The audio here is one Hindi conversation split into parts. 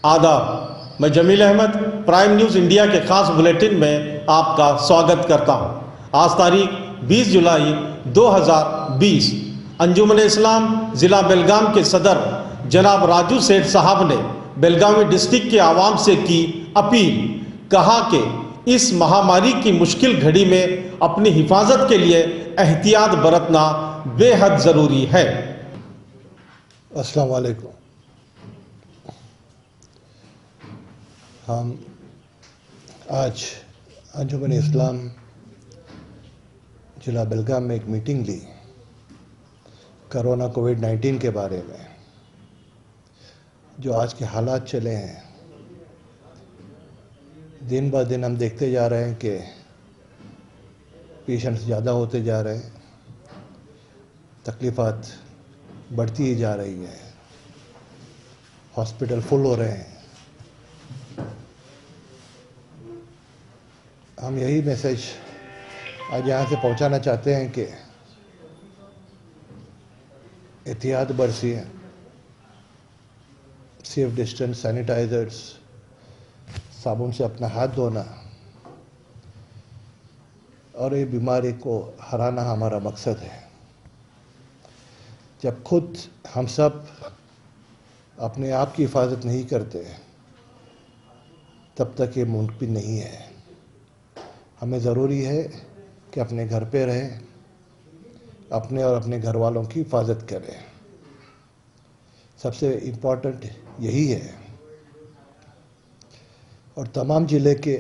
आदाब, मैं Jamil Ahmad prime news India के ख़ास बुलेटिन में आपका स्वागत करता हूं। आज तारीख 20 जुलाई 2020 अंजुमन इस्लाम ज़िला बेलगाम के सदर जनाब राजू सेठ साहब ने बेलगावी डिस्ट्रिक्ट के आवाम से की अपील। कहा कि इस महामारी की मुश्किल घड़ी में अपनी हिफाजत के लिए एहतियात बरतना बेहद ज़रूरी है। अस्सलाम वालेकुम। हम आज अंजुमन इस्लाम जिला बेलगाम में एक मीटिंग ली कोरोना कोविड-19 के बारे में। जो आज के हालात चले हैं, दिन ब दिन हम देखते जा रहे हैं कि पेशेंट्स ज़्यादा होते जा रहे हैं, तकलीफ़ात बढ़ती ही जा रही है, हॉस्पिटल फुल हो रहे हैं। हम यही मैसेज आज यहाँ से पहुँचाना चाहते हैं कि एहतियात बरतिए, सेफ डिस्टेंस, सैनिटाइजर्स, साबुन से अपना हाथ धोना और ये बीमारी को हराना हमारा मकसद है। जब खुद हम सब अपने आप की हिफाजत नहीं करते तब तक ये मुमकिन नहीं है। हमें ज़रूरी है कि अपने घर पे रहें, अपने और अपने घर वालों की हिफाजत करें। सबसे इम्पोर्टेंट यही है। और तमाम ज़िले के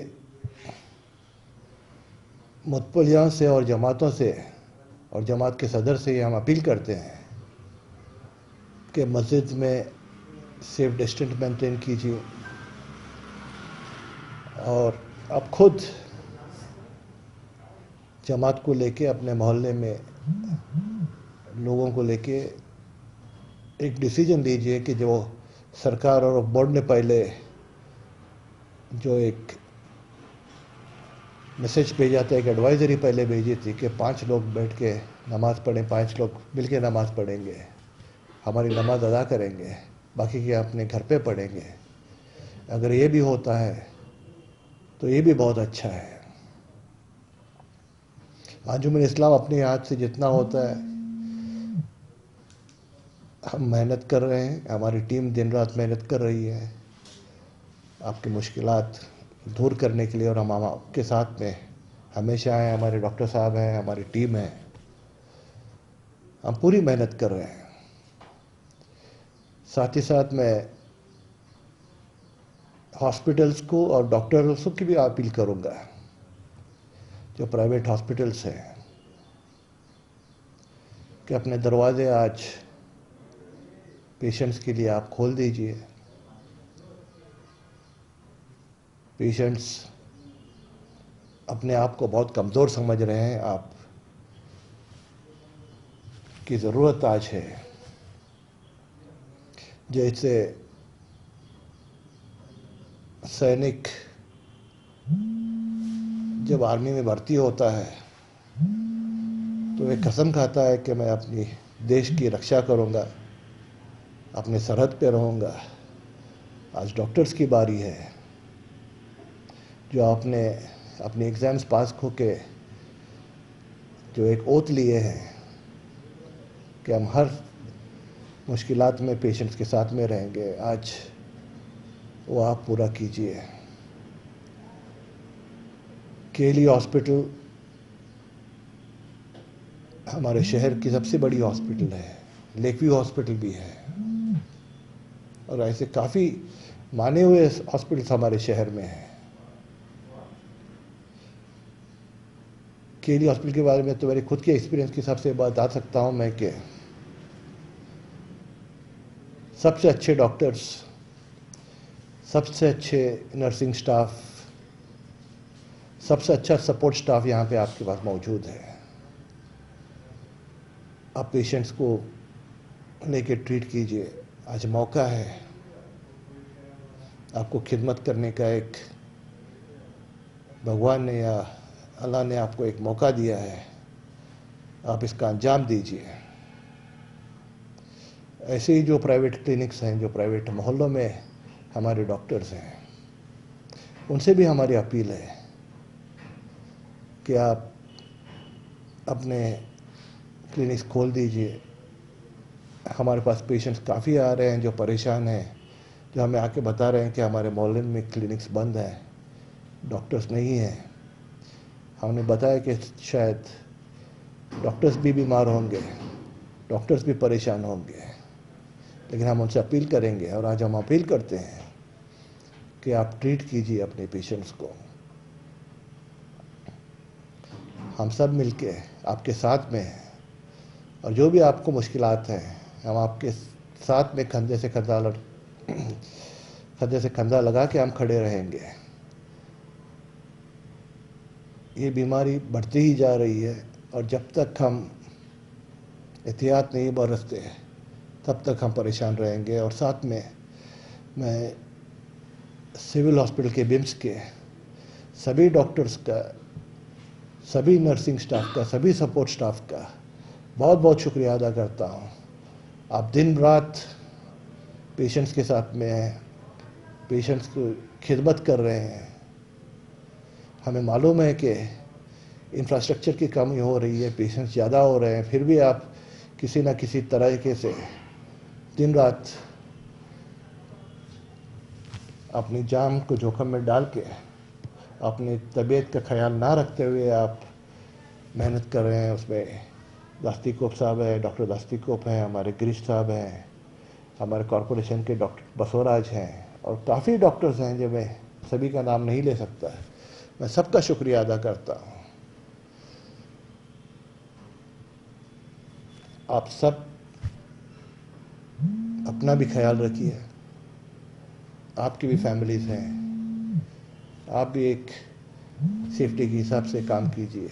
मुतवल्लियों से और जमातों से और जमात के सदर से हम अपील करते हैं कि मस्जिद में सेफ डिस्टेंस मेंटेन कीजिए और अब खुद जमात को लेके अपने मोहल्ले में लोगों को लेके एक डिसीजन लीजिए कि जो सरकार और बोर्ड ने पहले जो एक मैसेज भेजा था, एक एडवाइजरी पहले भेजी थी कि 5 लोग बैठ के नमाज़ पढ़ें, 5 लोग मिल के नमाज़ पढ़ेंगे, हमारी नमाज अदा करेंगे, बाकी के अपने घर पे पढ़ेंगे। अगर ये भी होता है तो ये भी बहुत अच्छा है। अंजुमन इस्लाम अपने हाथ से जितना होता है हम मेहनत कर रहे हैं, हमारी टीम दिन रात मेहनत कर रही है आपकी मुश्किलात दूर करने के लिए, और हम आपके साथ में हमेशा हैं। हमारे डॉक्टर साहब हैं, हमारी टीम है, हम पूरी मेहनत कर रहे हैं। साथ ही साथ मैं हॉस्पिटल्स को और डॉक्टर्स की भी अपील करूंगा, जो प्राइवेट हॉस्पिटल्स हैं, कि अपने दरवाजे आज पेशेंट्स के लिए आप खोल दीजिए। पेशेंट्स अपने आप को बहुत कमज़ोर समझ रहे हैं, आप की ज़रूरत आज है। जैसे सैनिक जब आर्मी में भर्ती होता है तो एक कसम खाता है कि मैं अपनी देश की रक्षा करूंगा, अपने सरहद पे रहूंगा। आज डॉक्टर्स की बारी है, जो आपने अपने एग्ज़ाम्स पास होके जो एक ओथ लिए हैं कि हम हर मुश्किलात में पेशेंट्स के साथ में रहेंगे, आज वो आप पूरा कीजिए। केली हॉस्पिटल हमारे शहर की सबसे बड़ी हॉस्पिटल है, लेकव्यू हॉस्पिटल भी है, और ऐसे काफ़ी माने हुए हॉस्पिटल्स हमारे शहर में हैं। केली हॉस्पिटल के बारे में तो मेरे खुद के एक्सपीरियंस के हिसाब से बता सकता हूँ मैं कि सबसे अच्छे डॉक्टर्स, सबसे अच्छे नर्सिंग स्टाफ, सबसे अच्छा सपोर्ट स्टाफ यहाँ पे आपके पास मौजूद है। आप पेशेंट्स को लेके ट्रीट कीजिए। आज मौका है आपको खिदमत करने का, एक भगवान ने या अल्लाह ने आपको एक मौका दिया है, आप इसका अंजाम दीजिए। ऐसे ही जो प्राइवेट क्लिनिक्स हैं, जो प्राइवेट मोहल्लों में हमारे डॉक्टर्स हैं, उनसे भी हमारी अपील है कि आप अपने क्लिनिक्स खोल दीजिए। हमारे पास पेशेंट्स काफ़ी आ रहे हैं जो परेशान हैं, जो हमें आके बता रहे हैं कि हमारे मोहल्ले में क्लिनिक्स बंद हैं, डॉक्टर्स नहीं हैं। हमने बताया कि शायद डॉक्टर्स भी बीमार होंगे, डॉक्टर्स भी परेशान होंगे, लेकिन हम उनसे अपील करेंगे और आज हम अपील करते हैं कि आप ट्रीट कीजिए अपने पेशेंट्स को। हम सब मिलके आपके साथ में हैं और जो भी आपको मुश्किलात हैं हम आपके साथ में कंधे से कंधा लगा के हम खड़े रहेंगे। ये बीमारी बढ़ती ही जा रही है और जब तक हम एहतियात नहीं बरतते तब तक हम परेशान रहेंगे। और साथ में मैं सिविल हॉस्पिटल के बिम्स के सभी डॉक्टर्स का, सभी नर्सिंग स्टाफ का, सभी सपोर्ट स्टाफ का बहुत बहुत शुक्रिया अदा करता हूँ। आप दिन रात पेशेंट्स के साथ में हैं, पेशेंट्स को खिदमत कर रहे हैं। हमें मालूम है कि इंफ्रास्ट्रक्चर की कमी हो रही है, पेशेंट्स ज़्यादा हो रहे हैं, फिर भी आप किसी न किसी तरीके से दिन रात अपनी जान को जोखिम में डाल के अपनी तबीयत का ख्याल ना रखते हुए आप मेहनत कर रहे हैं। उसमें दास्तिकोप साहब है, डॉक्टर दास्तिकोप हैं, हमारे गिरीश साहब हैं, हमारे कॉरपोरेशन के डॉक्टर बसवराज हैं और काफ़ी डॉक्टर्स हैं जो मैं सभी का नाम नहीं ले सकता। मैं सबका शुक्रिया अदा करता हूँ। आप सब अपना भी ख्याल रखिए, आपकी भी फैमिलीज़ हैं, आप भी एक सेफ्टी के हिसाब से काम कीजिए।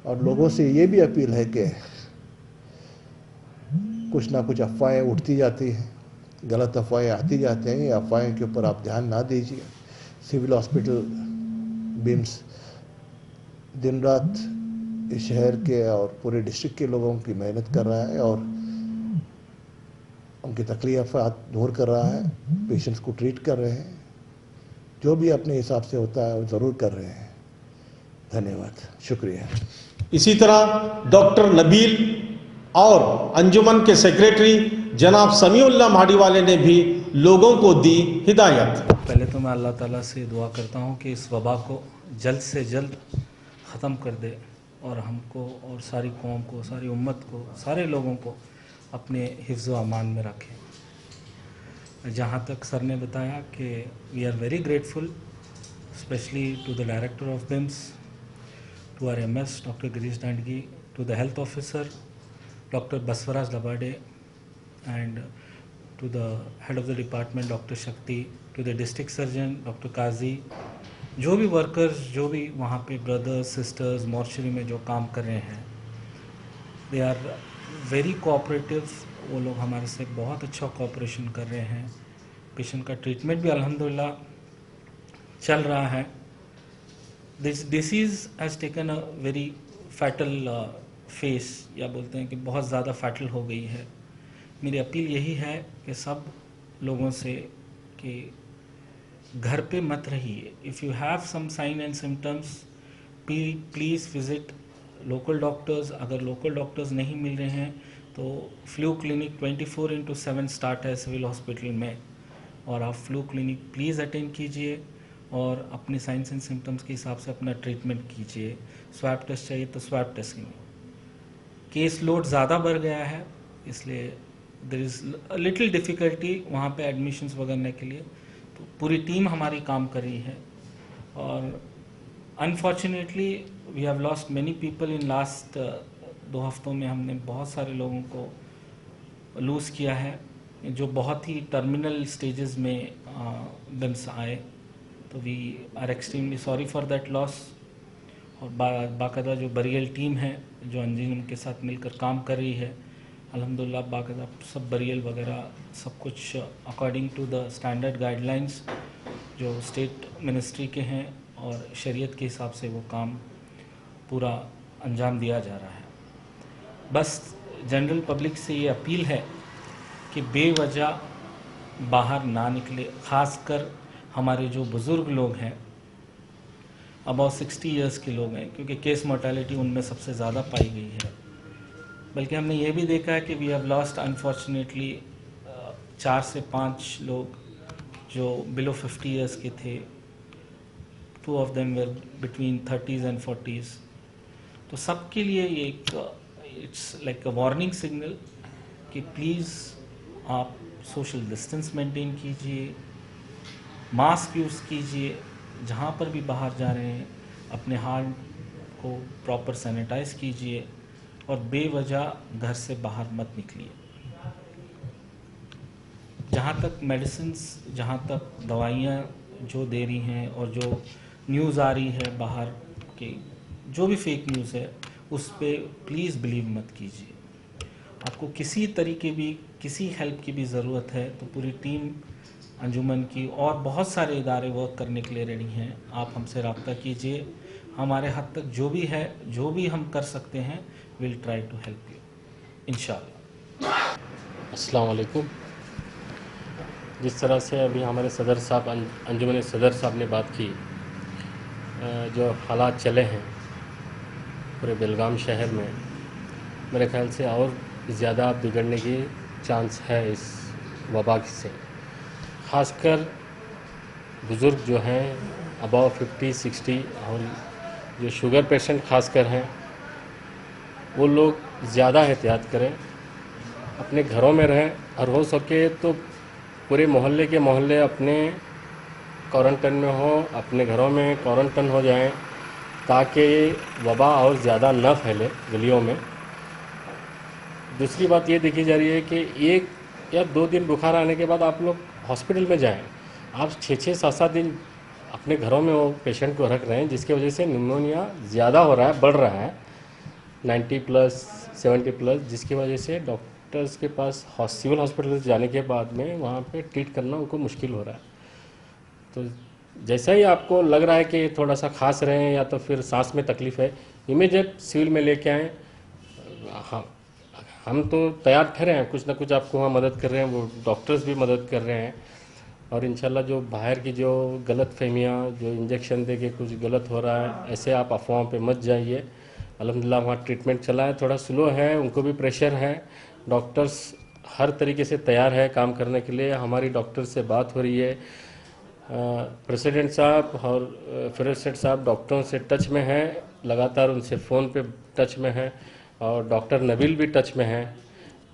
और लोगों से ये भी अपील है कि कुछ ना कुछ अफवाहें उठती जाती हैं, गलत अफवाहें आती जाते हैं, ये अफवाहें के ऊपर आप ध्यान ना दीजिए। सिविल हॉस्पिटल बिम्स दिन रात इस शहर के और पूरे डिस्ट्रिक्ट के लोगों की मेहनत कर रहा है और उनकी तकलीफ़ात दूर कर रहा है, पेशेंट्स को ट्रीट कर रहे हैं। जो भी अपने हिसाब से होता है वो ज़रूर कर रहे हैं। धन्यवाद, शुक्रिया। इसी तरह डॉक्टर नबील और अंजुमन के सेक्रेटरी जनाब समीउल्लाह माड़ीवाले ने भी लोगों को दी हिदायत। पहले तो मैं अल्लाह ताला से दुआ करता हूँ कि इस वबा को जल्द से जल्द ख़त्म कर दे और हमको और सारी कौम को, सारी उम्मत को, सारे लोगों को अपने हिफ्ज़ व अमान में रखे। जहाँ तक सर ने बताया कि we are very grateful specially to the director of BIMS, to our MS Dr. Girish Dandgi, to the health officer Dr. Baswaraj Labade, and to the head of the department Dr. Shakti, to the district surgeon Dr. Kazi, जो भी वर्कर्स, जो भी वहाँ पे ब्रदर्स सिस्टर्स मॉर्चरी में जो काम कर रहे हैं, दे आर वेरी कोऑपरेटिव। वो लोग हमारे से बहुत अच्छा कोऑपरेशन कर रहे हैं। पेशेंट का ट्रीटमेंट भी अल्हम्दुलिल्लाह चल रहा है। This disease has taken a very fatal face, या बोलते हैं कि बहुत ज़्यादा फैटल हो गई है। मेरी अपील यही है कि सब लोगों से कि घर पे मत रहिए। If you have some sign and symptoms please visit local doctors. अगर लोकल डॉक्टर्स नहीं मिल रहे हैं तो फ्लू क्लिनिक 24/7 स्टार्ट है सिविल हॉस्पिटल में, और आप फ्लू क्लिनिक प्लीज़ अटेंड कीजिए और अपने साइंस एंड सिम्टम्स के हिसाब से अपना ट्रीटमेंट कीजिए। स्वैब टेस्ट चाहिए तो स्वैब टेस्ट कीजिए। केस लोड ज़्यादा बढ़ गया है, इसलिए देयर इज़ लिटिल डिफ़िकल्टी वहाँ पे एडमिशन्स वगैरह के लिए। तो पूरी टीम हमारी काम कर रही है और unfortunately we have lost many people in last 2 हफ्तों में। हमने बहुत सारे लोगों को लूज़ किया है जो बहुत ही टर्मिनल स्टेजेस में बिम्स आए। तो we are extremely sorry for that loss. और बाकायदा जो बरियल टीम है जो अंजुमन के साथ मिलकर काम कर रही है, अल्हम्दुलिल्लाह बाकायदा सब बरियल वगैरह सब कुछ according to the standard guidelines जो स्टेट मिनिस्ट्री के हैं और शरीयत के हिसाब से वो काम पूरा अंजाम दिया जा रहा है। बस जनरल पब्लिक से ये अपील है कि बेवजह बाहर ना निकले, ख़ासकर हमारे जो बुज़ुर्ग लोग हैं, अबाउट 60 इयर्स के लोग हैं, क्योंकि केस मोर्टेलिटी उनमें सबसे ज़्यादा पाई गई है। बल्कि हमने ये भी देखा है कि वी हैव लॉस्ट अनफॉर्चुनेटली 4 से 5 लोग जो बिलो 50 इयर्स के थे। 2 of them were between 30s and 40s। तो सबके लिए ये एक it's like a warning signal कि प्लीज़ आप सोशल डिस्टेंस मेंटेन कीजिए, मास्क यूज़ कीजिए, जहाँ पर भी बाहर जा रहे हैं अपने हाथ को प्रॉपर सैनिटाइज कीजिए और बेवजह घर से बाहर मत निकलिए। जहाँ तक मेडिसिन्स, जहाँ तक दवाइयाँ जो दे रही हैं और जो न्यूज़ आ रही है बाहर के, जो भी फेक न्यूज़ है उस पे प्लीज़ बिलीव मत कीजिए। आपको किसी तरीके भी किसी हेल्प की भी ज़रूरत है तो पूरी टीम अंजुमन की और बहुत सारे इदारे वर्क करने के लिए रेडी हैं। आप हमसे रब्ता कीजिए, हमारे हद तक जो भी है, जो भी हम कर सकते हैं, will try to help you इंशाल्लाह। अस्सलाम वालेकुम। जिस तरह से अभी हमारे सदर साहब, अंजुमन सदर साहब ने बात की, जो हालात चले हैं पूरे बेलगाम शहर में, मेरे ख्याल से और ज़्यादा बिगड़ने की चांस है इस वबा से। ख़ासकर बुज़ुर्ग जो हैं अबाव 50-60 और जो शुगर पेशेंट ख़ासकर हैं, वो लोग ज़्यादा एहतियात करें, अपने घरों में रहें और हो सके तो पूरे मोहल्ले के मोहल्ले अपने क्वारंटाइन में हो, अपने घरों में क्वारंटाइन हो जाएं ताकि वबा और ज़्यादा न फैले गलियों में। दूसरी बात ये देखी जा रही है कि 1 या 2 दिन बुखार आने के बाद आप लोग हॉस्पिटल में जाएं। आप 6-6, 7-7 दिन अपने घरों में वो पेशेंट को रख रहे हैं, जिसकी वजह से निमोनिया ज़्यादा हो रहा है, बढ़ रहा है 90+, 70+, जिसकी वजह से डॉक्टर्स के पास सिविल हॉस्पिटल जाने के बाद में वहाँ पे ट्रीट करना उनको मुश्किल हो रहा है। तो जैसा ही आपको लग रहा है कि थोड़ा सा खांस रहे हैं या तो फिर सांस में तकलीफ़ है, इमीडिएट सिविल में लेके आएँ। हाँ, हम तो तैयार ठहरे हैं, कुछ ना कुछ आपको वहाँ मदद कर रहे हैं, वो डॉक्टर्स भी मदद कर रहे हैं। और इंशाल्लाह जो बाहर की जो गलत फहमियाँ, जो इंजेक्शन दे के कुछ गलत हो रहा है, ऐसे आप अफवाहों पे मत जाइए। अल्हम्दुलिल्लाह वहाँ ट्रीटमेंट चला है, थोड़ा स्लो है, उनको भी प्रेशर है। डॉक्टर्स हर तरीके से तैयार है काम करने के लिए। हमारी डॉक्टर से बात हो रही है, प्रेसिडेंट साहब और फिरोज सेठ साहब डॉक्टरों से टच में हैं, लगातार उनसे फ़ोन पे टच में हैं, और डॉक्टर नबील भी टच में हैं,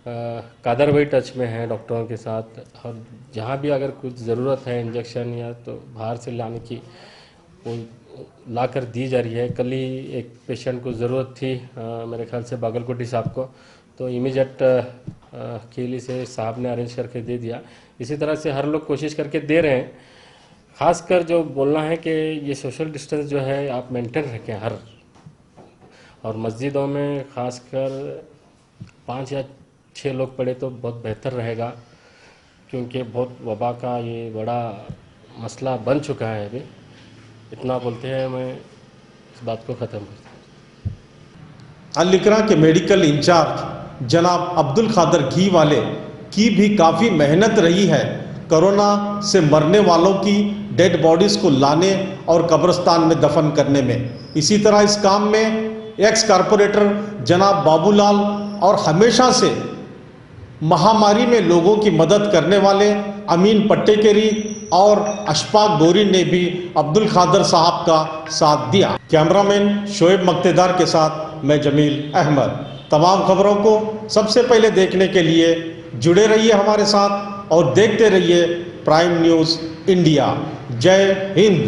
कादर भाई टच में हैं डॉक्टरों के साथ। और जहाँ भी अगर कुछ ज़रूरत है इंजेक्शन या तो बाहर से लाने की, वो ला कर दी जा रही है। कल ही एक पेशेंट को ज़रूरत थी मेरे ख्याल से बागलकोटी साहब को, तो इमीडिएट केली से साहब ने अरेंज करके दे दिया। इसी तरह से हर लोग कोशिश करके दे रहे हैं। ख़ासकर जो बोलना है कि ये सोशल डिस्टेंस जो है आप मेंटेन रखें हर, और मस्जिदों में ख़ासकर 5 या 6 लोग पड़े तो बहुत बेहतर रहेगा, क्योंकि बहुत वबा का ये बड़ा मसला बन चुका है। अभी इतना बोलते हैं, मैं इस बात को ख़त्म करता हूँ। अल-इकरा के मेडिकल इंचार्ज जनाब अब्दुल खादर घी वाले की भी काफ़ी मेहनत रही है कोरोना से मरने वालों की डेड बॉडीज़ को लाने और कब्रिस्तान में दफन करने में। इसी तरह इस काम में एक्स कारपोरेटर जनाब बाबूलाल और हमेशा से महामारी में लोगों की मदद करने वाले अमीन पट्टेकेरी और अशफाक गोरी ने भी अब्दुल खादर साहब का साथ दिया। कैमरामैन शोएब मक्तेदार के साथ मैं जमील अहमद। तमाम खबरों को सबसे पहले देखने के लिए जुड़े रहिए हमारे साथ और देखते रहिए प्राइम न्यूज़ इंडिया। जय हिंद।